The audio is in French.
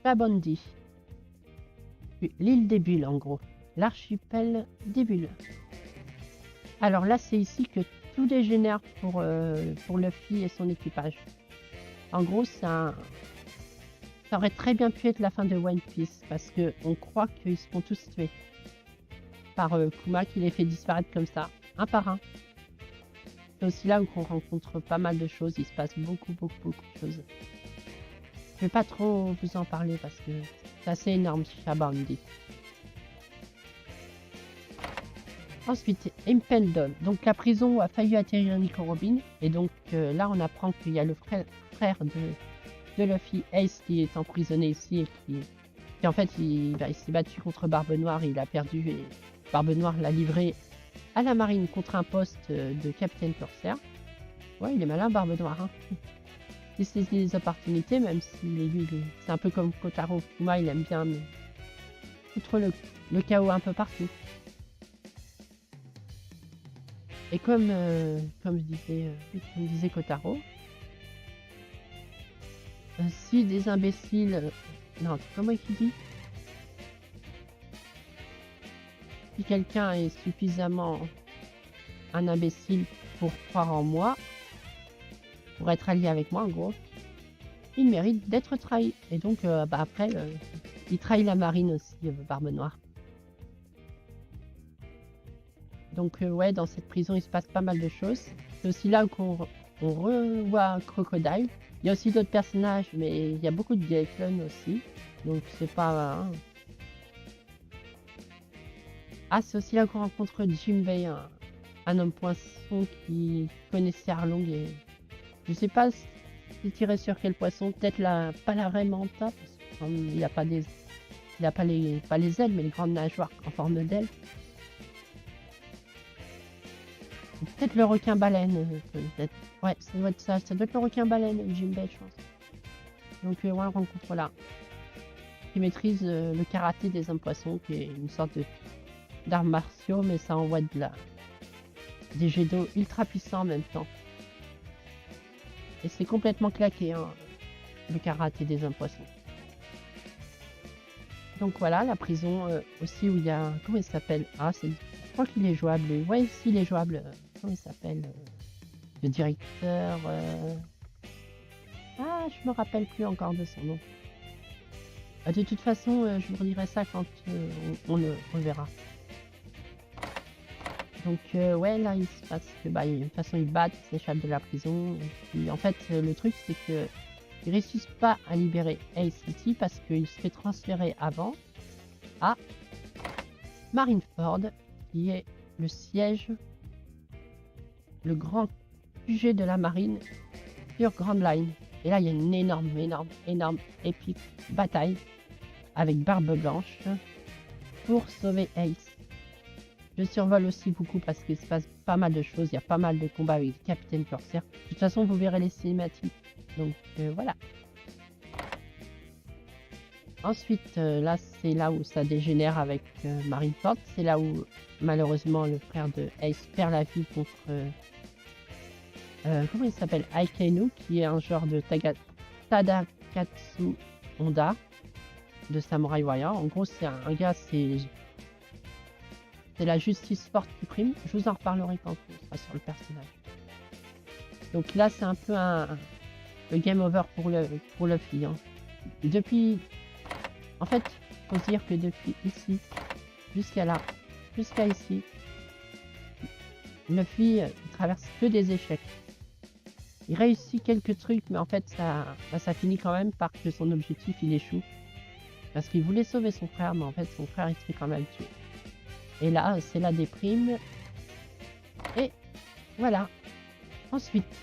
Chabondi. L'île des bulles, en gros. L'archipel des bulles. Alors là, c'est ici que tout dégénère pour Luffy et son équipage. En gros, ça aurait très bien pu être la fin de One Piece, parce que on croit qu'ils se font tous tuer par Kuma, qui les fait disparaître comme ça, un par un. C'est aussi là où on rencontre pas mal de choses, il se passe beaucoup de choses. Je vais pas trop vous en parler parce que c'est assez énorme, Chabondi. Ensuite, Impel Down. Donc la prison où a failli atterrir Nico Robin. Et donc là, on apprend qu'il y a le frère de Luffy, Ace, qui est emprisonné ici et qui en fait, il s'est battu contre Barbe Noire, il a perdu et Barbe Noire l'a livré à la marine contre un poste de Capitaine Corsair. Ouais, il est malin, Barbe Noire. Hein. Il saisit les opportunités, même si c'est un peu comme Kotaro. Kuma, il aime bien foutre le chaos un peu partout. Et comme disait Kotaro, si des imbéciles... non, comment il dit? Si quelqu'un est suffisamment un imbécile pour croire en moi, pour être allié avec moi en gros, il mérite d'être trahi. Et donc après, il trahit la marine aussi, Barbe Noire. Donc ouais, dans cette prison, il se passe pas mal de choses. C'est aussi là qu'on revoit Crocodile. Il y a aussi d'autres personnages, mais il y a beaucoup de Gekkon aussi. Donc c'est pas... Hein. Ah, c'est aussi là qu'on rencontre Jinbei, un homme poisson qui connaissait Arlong et... Je sais pas s'il tirait sur quel poisson, peut-être pas la vraie manta, parce qu'il n'a pas des... Il a pas les ailes, mais les grandes nageoires en forme d'ailes. Peut-être le requin-baleine, peut-être. Ouais, ça doit être ça. Ça doit être le requin-baleine, Jinbei, je pense. Donc, ouais, on rencontre là. Qui maîtrise le karaté des hommes poissons, qui est une sorte d'arts martiaux, mais ça envoie des jets d'eau ultra puissants en même temps. Et c'est complètement claqué, hein, le karaté des hommes poissons. Donc voilà, la prison aussi où il y a... Comment il s'appelle? Ah, je crois qu'il est jouable. Ouais, ici, il est jouable. Comment il s'appelle? Le directeur... Ah, je me rappelle plus encore de son nom. De toute façon, je vous redirai ça quand on le verra. Donc ouais, là, il se passe que de toute façon, ils battent, ils s'échappent de la prison. Et puis, en fait, le truc, c'est que ils réussissent pas à libérer Ace City parce qu'il se fait transférer avant à Marineford, qui est le siège, le grand QG de la marine sur Grand Line. Et là, il y a une énorme, épique bataille avec Barbe Blanche pour sauver Ace. Je survole aussi beaucoup parce qu'il se passe pas mal de choses. Il y a pas mal de combats avec Capitaine Corsair. De toute façon, vous verrez les cinématiques. Donc voilà. Ensuite, là, c'est là où ça dégénère avec Marineford. C'est là où, malheureusement, le frère de Ace perd la vie contre... comment il s'appelle? Aikenu, qui est un genre de Tadakatsu Honda de Samurai Warrior. En gros, c'est un gars, c'est la justice forte qui prime. Je vous en reparlerai quand on sera sur le personnage. Donc là, c'est un peu le game over pour Luffy. Hein. Depuis... En fait, faut se dire que depuis ici, jusqu'à là, jusqu'à ici, Luffy traverse que des échecs. Il réussit quelques trucs, mais en fait, ça finit quand même par que son objectif, il échoue. Parce qu'il voulait sauver son frère, mais en fait, son frère, il se fait quand même tuer. Et là, c'est la déprime. Et voilà. Ensuite,